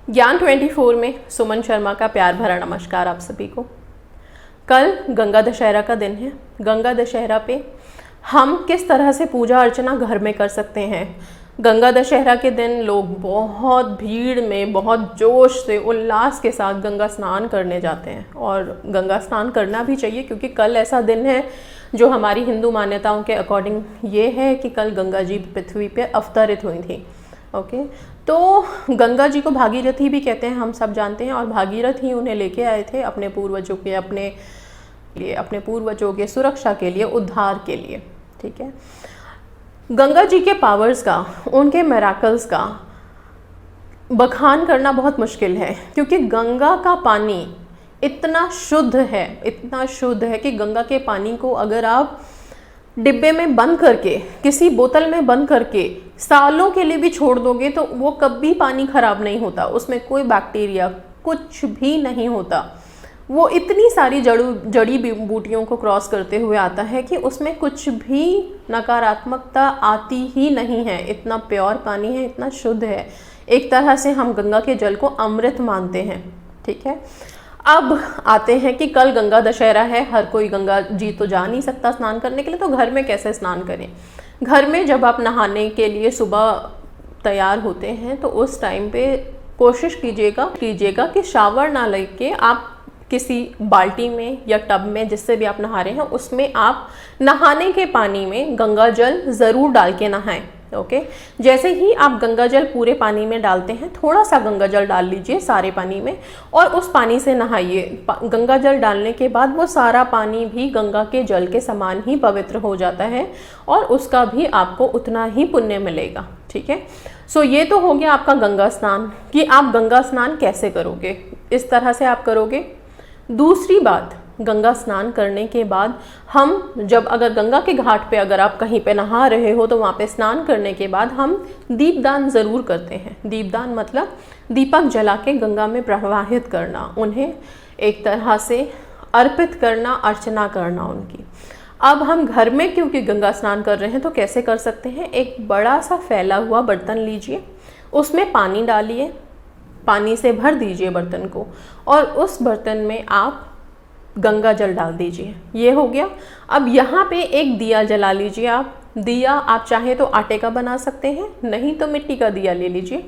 ज्ञान 24 में सुमन शर्मा का प्यार भरा नमस्कार आप सभी को। कल गंगा दशहरा का दिन है। गंगा दशहरा पे हम किस तरह से पूजा अर्चना घर में कर सकते हैं। गंगा दशहरा के दिन लोग बहुत भीड़ में, बहुत जोश से, उल्लास के साथ गंगा स्नान करने जाते हैं और गंगा स्नान करना भी चाहिए, क्योंकि कल ऐसा दिन है जो हमारी हिंदू मान्यताओं के अकॉर्डिंग ये है कि कल गंगा जी पृथ्वी पे अवतरित हुई थी। ओके, तो गंगा जी को भागीरथी भी कहते हैं, हम सब जानते हैं, और भागीरथ ही उन्हें लेके आए थे अपने पूर्वजों के सुरक्षा के लिए, उद्धार के लिए। ठीक है, गंगा जी के पावर्स का, उनके मिरेकल्स का बखान करना बहुत मुश्किल है, क्योंकि गंगा का पानी इतना शुद्ध है कि गंगा के पानी को अगर आप डिब्बे में बंद करके, किसी बोतल में बंद करके सालों के लिए भी छोड़ दोगे तो वो कभी पानी खराब नहीं होता, उसमें कोई बैक्टीरिया कुछ भी नहीं होता। वो इतनी सारी जड़ी बूटियों को क्रॉस करते हुए आता है कि उसमें कुछ भी नकारात्मकता आती ही नहीं है। इतना प्योर पानी है, इतना शुद्ध है। एक तरह से हम गंगा के जल को अमृत मानते हैं। ठीक है, अब आते हैं कि कल गंगा दशहरा है। हर कोई गंगा जी तो जा नहीं सकता स्नान करने के लिए, तो घर में कैसे स्नान करें। घर में जब आप नहाने के लिए सुबह तैयार होते हैं तो उस टाइम पे कोशिश कीजिएगा कि शावर ना लेके आप किसी बाल्टी में या टब में, जिससे भी आप नहा रहे हैं, उसमें आप नहाने के पानी में गंगा जल ज़रूर डाल के नहाएं। ओके, जैसे ही आप गंगा जल पूरे पानी में डालते हैं, थोड़ा सा गंगा जल डाल लीजिए सारे पानी में और उस पानी से नहाइए। गंगा जल डालने के बाद वो सारा पानी भी गंगा के जल के समान ही पवित्र हो जाता है और उसका भी आपको उतना ही पुण्य मिलेगा। ठीक है, सो ये तो हो गया आपका गंगा स्नान कि आप गंगा स्नान कैसे करोगे। इस तरह से आप करोगे। दूसरी बात, गंगा स्नान करने के बाद हम जब अगर गंगा के घाट पे अगर आप कहीं पे नहा रहे हो तो वहाँ पे स्नान करने के बाद हम दीपदान ज़रूर करते हैं। दीपदान मतलब दीपक जला के गंगा में प्रवाहित करना, उन्हें एक तरह से अर्पित करना, अर्चना करना उनकी। अब हम घर में क्योंकि गंगा स्नान कर रहे हैं तो कैसे कर सकते हैं। एक बड़ा सा फैला हुआ बर्तन लीजिए, उसमें पानी डालिए, पानी से भर दीजिए बर्तन को और उस बर्तन में आप गंगा जल डाल दीजिए। ये हो गया। अब यहाँ पे एक दिया जला लीजिए। आप दिया आप चाहे तो आटे का बना सकते हैं, नहीं तो मिट्टी का दिया ले लीजिए।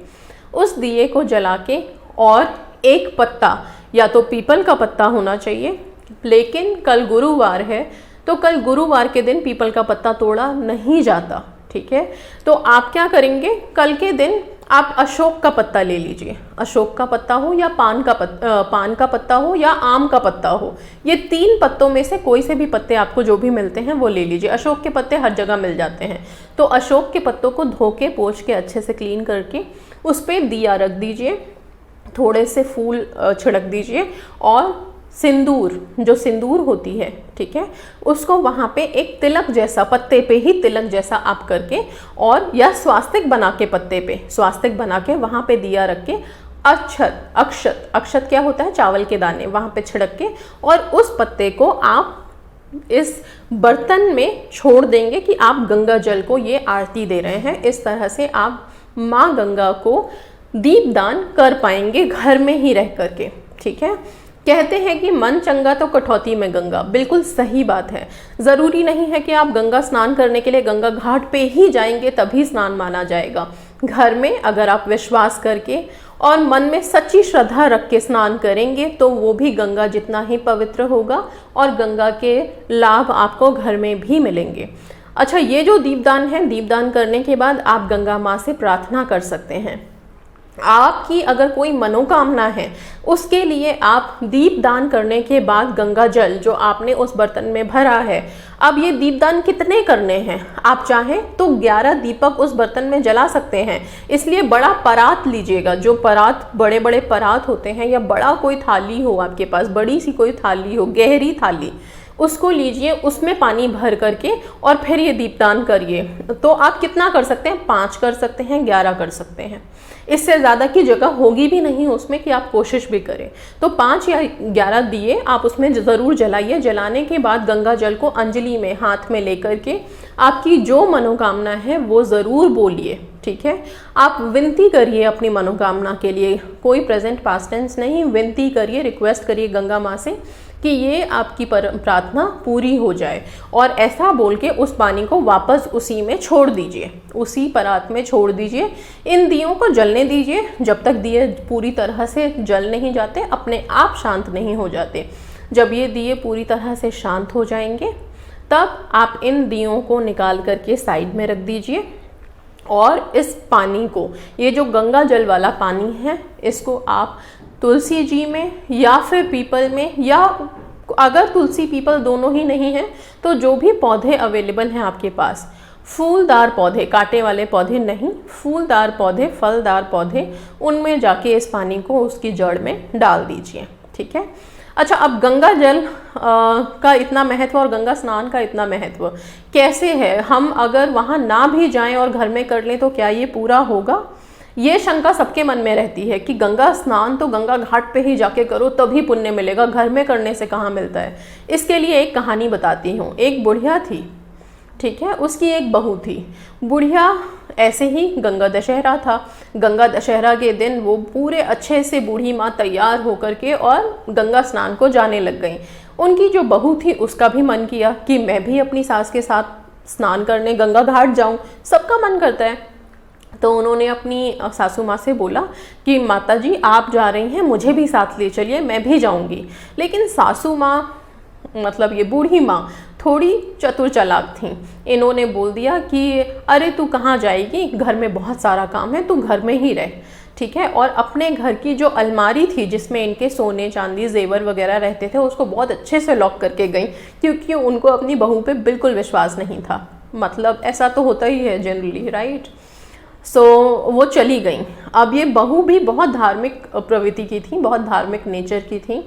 उस दिए को जला के और एक पत्ता, या तो पीपल का पत्ता होना चाहिए, लेकिन कल गुरुवार है तो कल गुरुवार के दिन पीपल का पत्ता तोड़ा नहीं जाता। ठीक है, तो आप क्या करेंगे, कल के दिन आप अशोक का पत्ता ले लीजिए। अशोक का पत्ता हो या पान का पत्ता हो या आम का पत्ता हो, ये तीन पत्तों में से कोई से भी पत्ते आपको जो भी मिलते हैं वो ले लीजिए। अशोक के पत्ते हर जगह मिल जाते हैं, तो अशोक के पत्तों को धो के पोंछ के अच्छे से क्लीन करके उस पर दिया रख दीजिए, थोड़े से फूल छिड़क दीजिए और सिंदूर, जो सिंदूर होती है, ठीक है, उसको वहाँ पे एक तिलक जैसा, पत्ते पे ही तिलक जैसा आप करके, और या स्वास्तिक बना के, पत्ते पे स्वास्तिक बना के वहाँ पे दिया रख के अक्षत क्या होता है, चावल के दाने, वहाँ पे छिड़क के और उस पत्ते को आप इस बर्तन में छोड़ देंगे कि आप गंगा जल को ये आरती दे रहे हैं। इस तरह से आप माँ गंगा को दीपदान कर पाएंगे घर में ही रह करके। ठीक है, कहते हैं कि मन चंगा तो कटौती में गंगा, बिल्कुल सही बात है। ज़रूरी नहीं है कि आप गंगा स्नान करने के लिए गंगा घाट पे ही जाएंगे तभी स्नान माना जाएगा। घर में अगर आप विश्वास करके और मन में सच्ची श्रद्धा रख के स्नान करेंगे तो वो भी गंगा जितना ही पवित्र होगा और गंगा के लाभ आपको घर में भी मिलेंगे। अच्छा, ये जो दीपदान है, दीपदान करने के बाद आप गंगा माँ से प्रार्थना कर सकते हैं। आपकी अगर कोई मनोकामना है, उसके लिए आप दीपदान करने के बाद गंगा जल जो आपने उस बर्तन में भरा है, अब ये दीपदान कितने करने हैं, आप चाहें तो 11 दीपक उस बर्तन में जला सकते हैं। इसलिए बड़ा परात लीजिएगा, जो परात, बड़े बड़े परात होते हैं, या बड़ा कोई थाली हो आपके पास, बड़ी सी कोई थाली हो, गहरी थाली, उसको लीजिए, उसमें पानी भर करके और फिर ये दीपदान करिए। तो आप कितना कर सकते हैं, 5 कर सकते हैं, 11 कर सकते हैं। इससे ज़्यादा की जगह होगी भी नहीं उसमें कि आप कोशिश भी करें, तो 5 या 11 दिए आप उसमें ज़रूर जलाइए। जलाने के बाद गंगा जल को अंजलि में हाथ में लेकर के आपकी जो मनोकामना है वो ज़रूर बोलिए। ठीक है। आप विनती करिए अपनी मनोकामना के लिए, कोई प्रेजेंट पास्ट टेंस नहीं, विनती करिए, रिक्वेस्ट करिए गंगा माँ से कि ये आपकी प्रार्थना पूरी हो जाए, और ऐसा बोल के उस पानी को वापस उसी में छोड़ दीजिए, उसी परात में छोड़ दीजिए। इन दियों को जलने दीजिए जब तक दिए पूरी तरह से जल नहीं जाते, अपने आप शांत नहीं हो जाते। जब ये दिए पूरी तरह से शांत हो जाएंगे तब आप इन दियों को निकाल करके साइड में रख दीजिए, और इस पानी को, ये जो गंगा जल वाला पानी है, इसको आप तुलसी जी में या फिर पीपल में, या अगर तुलसी पीपल दोनों ही नहीं है तो जो भी पौधे अवेलेबल हैं आपके पास, फूलदार पौधे, कांटे वाले पौधे नहीं, फूलदार पौधे, फलदार पौधे, उनमें जाके इस पानी को उसकी जड़ में डाल दीजिए। ठीक है। अच्छा, अब गंगा जल का इतना महत्व और गंगा स्नान का इतना महत्व कैसे है? हम अगर वहाँ ना भी जाएं और घर में कर लें तो क्या ये पूरा होगा? ये शंका सबके मन में रहती है कि गंगा स्नान तो गंगा घाट पे ही जाके करो तभी पुण्य मिलेगा, घर में करने से कहाँ मिलता है। इसके लिए एक कहानी बताती हूँ। एक बुढ़िया थी, ठीक है, उसकी एक बहू थी। बुढ़िया ऐसे ही गंगा दशहरा था, गंगा दशहरा के दिन वो पूरे अच्छे से बूढ़ी माँ तैयार होकर के और गंगा स्नान को जाने लग गई। उनकी जो बहू थी उसका भी मन किया कि मैं भी अपनी सास के साथ स्नान करने गंगा घाट जाऊं, सबका मन करता है। तो उन्होंने अपनी सासू माँ से बोला कि माता जी आप जा रही हैं, मुझे भी साथ ले चलिए, मैं भी जाऊंगी। लेकिन सासू माँ, मतलब ये बूढ़ी माँ, थोड़ी चतुर चालाक थी। इन्होंने बोल दिया कि अरे तू कहाँ जाएगी, घर में बहुत सारा काम है, तू घर में ही रह। ठीक है। और अपने घर की जो अलमारी थी जिसमें इनके सोने चांदी जेवर वगैरह रहते थे उसको बहुत अच्छे से लॉक करके गई, क्योंकि उनको अपनी बहू पे बिल्कुल विश्वास नहीं था। मतलब ऐसा तो होता ही है जनरली, राइट। सो वो चली गई। अब ये बहू भी बहुत धार्मिक प्रवृत्ति की थी, बहुत धार्मिक नेचर की थी।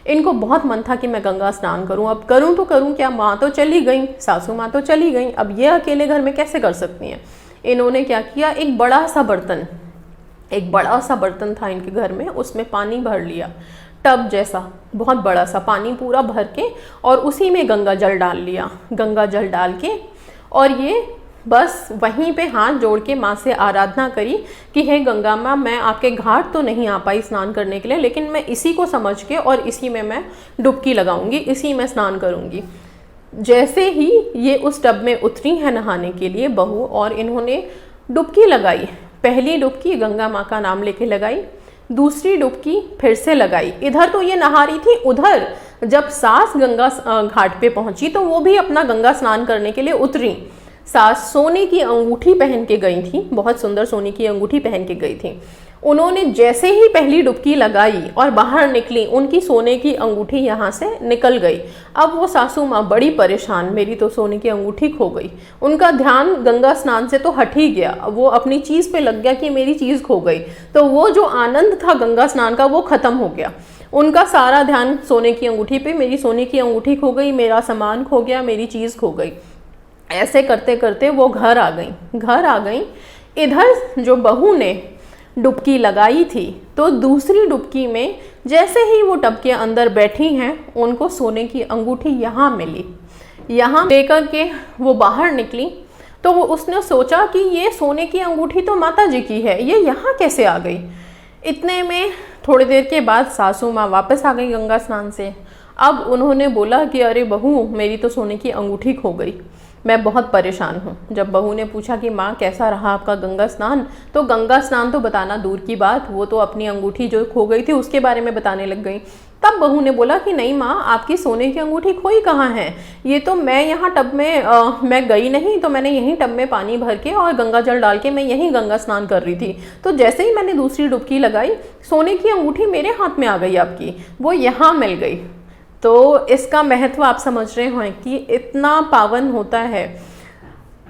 इनको बहुत मन था कि मैं गंगा स्नान करूं, अब करूं तो करूं क्या, माँ तो चली गई, सासू माँ तो चली गई, अब ये अकेले घर में कैसे कर सकती हैं। इन्होंने क्या किया, एक बड़ा सा बर्तन था इनके घर में, उसमें पानी भर लिया, टब जैसा बहुत बड़ा सा पानी पूरा भर के, और उसी में गंगा जल डाल लिया। गंगा जल डाल के और ये बस वहीं पे हाथ जोड़ के माँ से आराधना करी कि हे गंगा माँ, मैं आपके घाट तो नहीं आ पाई स्नान करने के लिए, लेकिन मैं इसी को समझ के और इसी में मैं डुबकी लगाऊंगी, इसी में स्नान करूंगी। जैसे ही ये उस टब में उतरी है नहाने के लिए बहू, और इन्होंने डुबकी लगाई, पहली डुबकी गंगा माँ का नाम लेके लगाई, दूसरी डुबकी फिर से लगाई। इधर तो ये नहा रही थी, उधर जब सास गंगा घाट पे पहुंची तो वो भी अपना गंगा स्नान करने के लिए उतरी। सास सोने की अंगूठी पहन के गई थी, बहुत सुंदर सोने की अंगूठी पहन के गई थी। उन्होंने जैसे ही पहली डुबकी लगाई और बाहर निकली, उनकी सोने की अंगूठी यहाँ से निकल गई। अब वो सासू माँ बड़ी परेशान, मेरी तो सोने की अंगूठी खो गई। उनका ध्यान गंगा स्नान से तो हट ही गया, वो अपनी चीज़ पे लग गया कि मेरी चीज़ खो गई। तो वो जो आनंद था गंगा स्नान का वो खत्म हो गया। उनका सारा ध्यान सोने की अंगूठी पे, मेरी सोने की अंगूठी खो गई, मेरा सामान खो गया, मेरी चीज़ खो गई। ऐसे करते करते वो घर आ गई। इधर जो बहू ने डुबकी लगाई थी, तो दूसरी डुबकी में जैसे ही वो टब के अंदर बैठी हैं, उनको सोने की अंगूठी यहाँ मिली। यहाँ लेकर के वो बाहर निकली तो वो उसने सोचा कि ये सोने की अंगूठी तो माता जी की है, ये यहाँ कैसे आ गई। इतने में थोड़ी देर के बाद सासू माँ वापस आ गई गंगा स्नान से। अब उन्होंने बोला कि अरे बहू, मेरी तो सोने की अंगूठी खो गई, मैं बहुत परेशान हूँ। जब बहू ने पूछा कि माँ कैसा रहा आपका गंगा स्नान, तो गंगा स्नान तो बताना दूर की बात, वो तो अपनी अंगूठी जो खो गई थी उसके बारे में बताने लग गई। तब बहू ने बोला कि नहीं माँ, आपकी सोने की अंगूठी खोई कहाँ है, ये तो मैं यहाँ टब में मैं गई नहीं, तो मैंने यहीं टब में पानी भर के और गंगा जल डाल के मैं यहीं गंगा स्नान कर रही थी, तो जैसे ही मैंने दूसरी डुबकी लगाई, सोने की अंगूठी मेरे हाथ में आ गई आपकी, वो यहाँ मिल गई। तो इसका महत्व आप समझ रहे हैं कि इतना पावन होता है।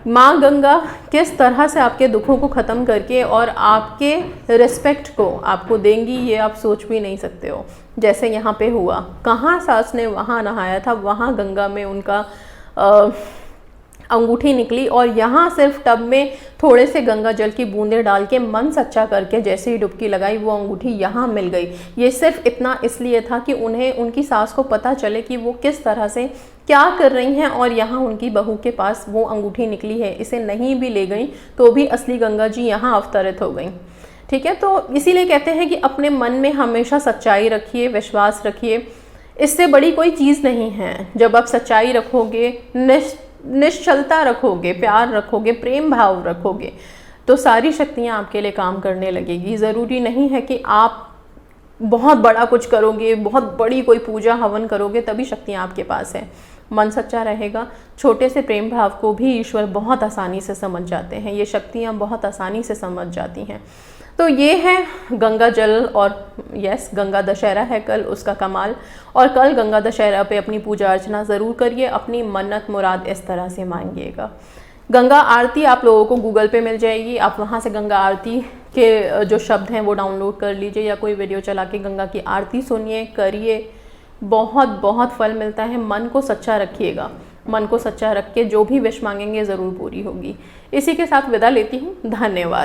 माँ गंगा किस तरह से आपके दुखों को ख़त्म करके और आपके रिस्पेक्ट को आपको देंगी, ये आप सोच भी नहीं सकते हो। जैसे यहाँ पे हुआ, कहाँ सास ने वहाँ नहाया था, वहाँ गंगा में उनका अंगूठी निकली और यहाँ सिर्फ टब में थोड़े से गंगा जल की बूंदें डाल के मन सच्चा करके जैसे ही डुबकी लगाई वो अंगूठी यहाँ मिल गई। ये सिर्फ इतना इसलिए था कि उन्हें उनकी सास को पता चले कि वो किस तरह से क्या कर रही हैं और यहाँ उनकी बहू के पास वो अंगूठी निकली है। इसे नहीं भी ले गई तो भी असली गंगा जी यहाँ अवतरित हो गई। ठीक है, तो इसीलिए कहते हैं कि अपने मन में हमेशा सच्चाई रखिए, विश्वास रखिए, इससे बड़ी कोई चीज़ नहीं है। जब आप सच्चाई रखोगे, निश्चलता रखोगे, प्यार रखोगे, प्रेम भाव रखोगे, तो सारी शक्तियाँ आपके लिए काम करने लगेगी। ज़रूरी नहीं है कि आप बहुत बड़ा कुछ करोगे, बहुत बड़ी कोई पूजा हवन करोगे तभी शक्तियाँ आपके पास है। मन सच्चा रहेगा, छोटे से प्रेम भाव को भी ईश्वर बहुत आसानी से समझ जाते हैं, ये शक्तियाँ बहुत आसानी से समझ जाती हैं। तो ये है गंगा जल और यस, गंगा दशहरा है कल, उसका कमाल। और कल गंगा दशहरा पे अपनी पूजा अर्चना ज़रूर करिए, अपनी मन्नत मुराद इस तरह से मांगिएगा। गंगा आरती आप लोगों को गूगल पे मिल जाएगी, आप वहाँ से गंगा आरती के जो शब्द हैं वो डाउनलोड कर लीजिए या कोई वीडियो चला के गंगा की आरती सुनिए, करिए, बहुत बहुत फल मिलता है। मन को सच्चा रखिएगा, मन को सच्चा रख के जो भी विश मांगेंगे ज़रूर पूरी होगी। इसी के साथ विदा लेती हूँ, धन्यवाद।